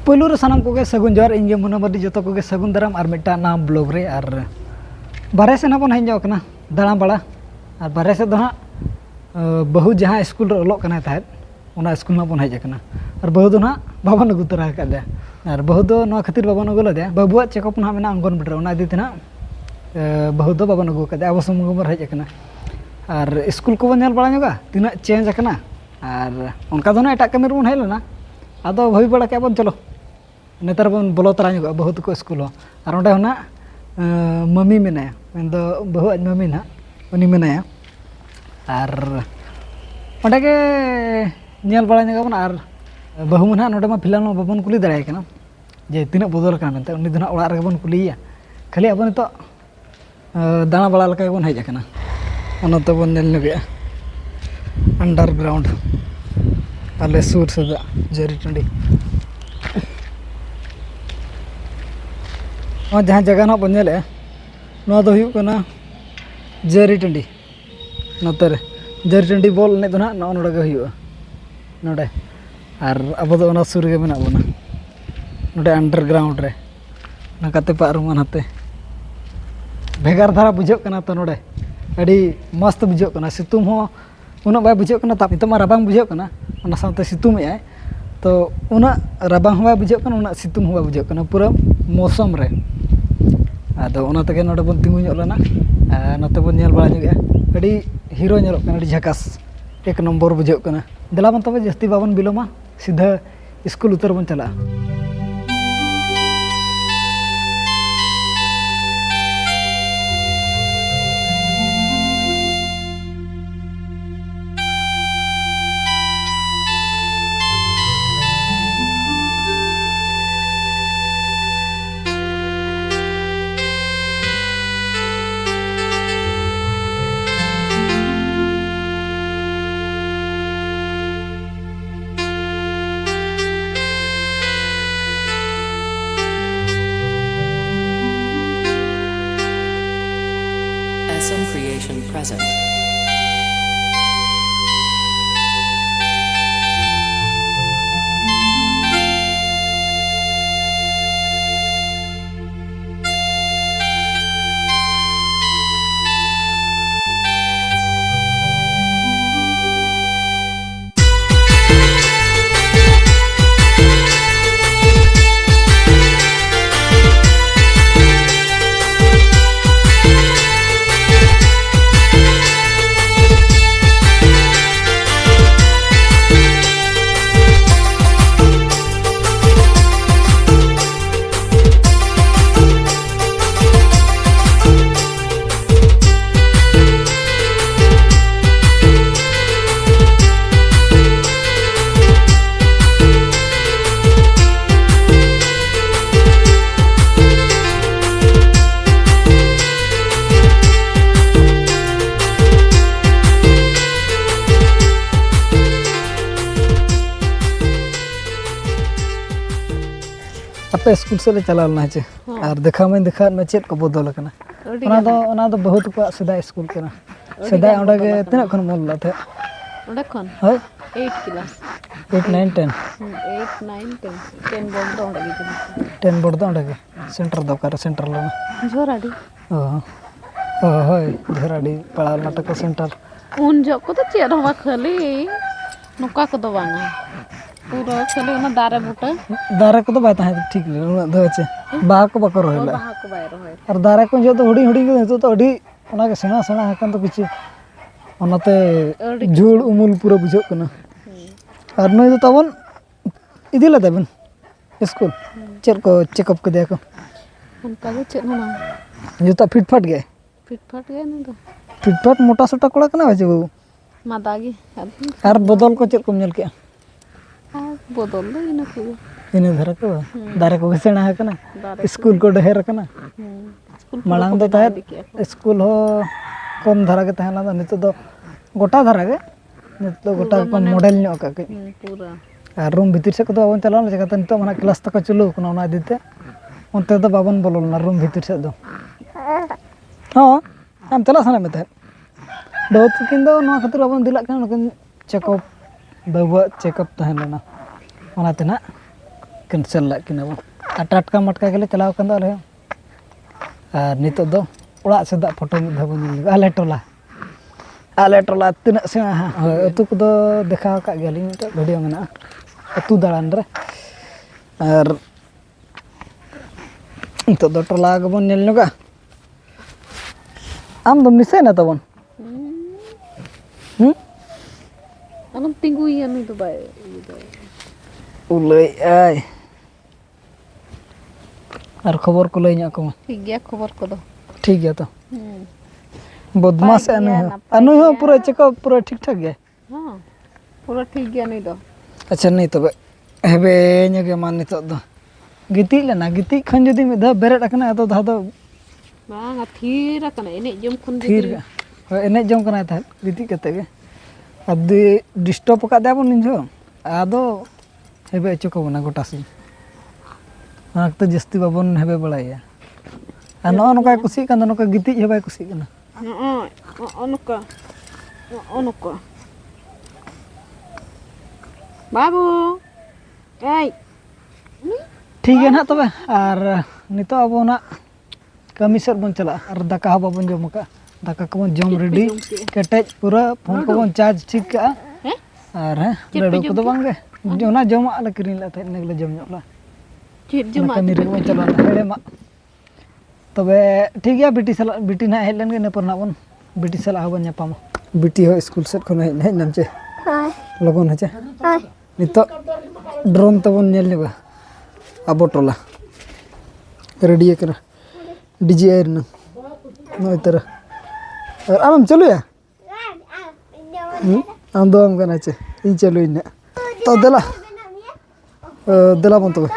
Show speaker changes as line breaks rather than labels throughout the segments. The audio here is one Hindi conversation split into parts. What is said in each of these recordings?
पुलू रे सानाम कोगे सगुन जोर इंगे मुनामदी जतो कोगे सगुन दाराम और मिट्टा नाम ब्लॉग रे और बारे से नाबन हेंजो कना दाड़ा बड़ा और बारे से दो हाँ बहु जहाँ स्कूल रे ओलोग कना ताहेत ओना स्कूल में बन हेज कना और बहु दो ना बाबन अगु तरा कादे और बहु दो नो खातिर बाबन अगु लदे बाबुआ चेकअप ना मेना अंगन बिटर ओना इदी तना बहु दो बाबन अगु कादे अब समुग बर हेज कना और स्कूल को बन नेल बड़ा ᱧᱚᱜᱟ ᱛᱤᱱᱟᱹᱜ चेंज कना और उनका दो ना एटा कमी रे बन हेज लेना आदो भाई बड़ा के बन चलो नेतार बन बोलो तरा ᱧᱚᱜᱟ बहु को स्कूल हो और ओंडे होना मम्मी मेनाया मेन दो बहु आज मम्मी ना उनी मेनाया और ओंडे के नेल बड़ा ᱧᱚᱜᱟ बन और बहु मन नोडे मा फिलहाल बाबन कुली दाड़ाय कना जे तिना बदल कना मेनते उनी दो ना ओड़ा रे बन कुलिया खाली अब नितो दाणा बड़ा लका बन हेज कना ओनते बन नेल ᱧᱚᱜᱟ अंडरग्राउंड आले सूर सदा जरी टंडी जहाँ जगह ना बन नो दो हुयु कना जरी टंडी नोते रे जरी टंडी बॉल ने दो ना नो नोडे गे हुयु नोडे और अब दो ओना सूर गे मेना बना नोडे अंडरग्राउंड रे नकाते पारुमान हाते भेगार धारा बुझो कना तो नोडे अड़ी मस्त बुझो कना सितुम हो उना बाय बुझो कना ता नितो मा राबांग बुझो कना ओना साथे सितुम आय तो उना राबांग बाय बुझो कना उना सितुम बाय बुझो कना पूरा मौसम रे आदो ओना तके नोडे बन तिंगु ᱧᱚᱜ लेना नते बन नेल बड़ा ᱧᱚᱜᱟ अड़ी हीरो ᱧᱮᱞᱚᱜ कना अड़ी झकास एक नंबर बुझो कना देला बन तबे जस्ती बाबन बिलोमा सीधा स्कूल उतर बन चला
SM Creation present. पे स्कूल से ले चला लना चे और देखा में चेत को बदल कना ओना दो बहुत को सदा स्कूल कना सदा ओंडा के तिना खन मोल लाथे
ओंडा खन
हाय
8 क्लास
8 9 10
8 9 10 बोर्ड दो ओंडा के
10 बोर्ड दो ओंडा के सेंटर दो कर सेंटर लना
जोराडी
ओ होय जोराडी पड़ाल नाटक सेंटर
उन जो को तो चेर हवा खाली नुका को दो बांगा पूरा खाली ओना दारे को तो बाय ताहे ठीक ले उना दो छे बाहा को बको रहला बाहा को बाय रहे
और दारे को जो तो हुडी हुडी के तो अडी ओना के सेना सेना हकन तो किछि ओनाते जुड़ उमुल पूरा बुझो कना और नय तो तबन इदी ला देबन स्कूल चेर को चेकअप के देखो
उनका भी चेक ना
जो तो फिट गए
नहीं तो
फिट मोटा सोटा कोड़ा कना बाजे बाबू
मादागी
और बदल को चेर को नेल के
बदल दो इना को
इन धर को दारे को सेना है कना स्कूल को ढेर कना मालांग दो ताहे स्कूल हो कम धारा के तहना दो नितो दो गोटा धारा के नितो गोटा को मॉडल ᱧᱚᱜ का के
पूरा
और रूम भीतर से को दो अपन चलाना जगह नितो मना क्लास तक चलो कना ओना दिते उनते दो बाबन बोलना रूम भीतर से दो हां हम चला सना में तहे दो किन दो नो खातिर बाबन दिला कना चेकअप बाबू चेकअप तहन लेना ओना तेना
कैंसल ला किना बो और टाटका मटका गेले चलाव कन दो आले और नितो दो ओड़ा सेदा फोटो मिद धाबो नेल आले टोला तिना से अतु को दो देखाव का गेली मिटा वीडियो मेना अतु दालान रे और नितो दो टोला गबन नेल नगा आम दम निसे ना तबन
Anam tinggu yan itu bay.
उलई आय और खबर को लई को
ठीक गया खबर को दो
ठीक है तो बदमाश अनु हो पूरा चेकअप पूरा ठीक ठाक गया
हाँ पूरा ठीक गया नहीं दो
अच्छा नहीं तब हेबे गे मान नितो दो गिती लेना गिती खन जदी मिद बेरेट अकना तो धा दो
बांग थीर अकना एने जम खन
थीर एने जम कना था गिती कते गे अब डिस्टर्ब का देबो निजो आदो हेबे चको बना गोटा से तो जस्ती बाबन हेबे बड़ाया आ नो नका कुसी कान नका गिती हेबे कुसी कना
अनुका अनुका बाबू ए
ठीक है ना तबे और नितो अब ना कमी सर बन चला और दाका हो बाबन जम का दाका को जम रेडी केटेज पूरा फोन को बन चार्ज ठीक का और लड़ू को तो बांगे जोना जमा ला किरिन ला थे नेगले जम ला
चेत जमा
कनी रे बन चला हेड़े मा तबे ठीक है बिटी ना हेलन गे नपर ना बन बिटी सला हबन न्यापाम बिटी हो स्कूल सेट खन हे नाम चे हाय लगन हे चे हाय नितो ड्रोन तबन नेल लेबा अबो टोला रेडी करा डीजे एर न नय तरह और आम चलो या आम दो आम कना चे इन चलो इन तो दला बन तबे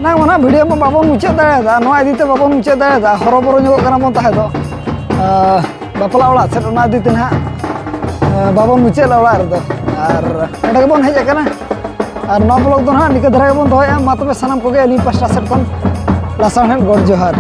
ना मना वीडियो में बाबन मुचाद दाड़ा नोआ इदीते बाबन मुचाद दाड़ा हरबरो ᱧᱚᱜᱚᱜ कना बन ताहे दो बापला ओड़ा सेट ओना इदीते ना बाबन मुचाद ओड़ा रे दो और एडे के बन हेज कना और नो ब्लॉग दो ना निके धरा के बन दोया मा तबे सनम कोगे अली पास्टा सेट कोन लासाण हेड गॉड जोहार।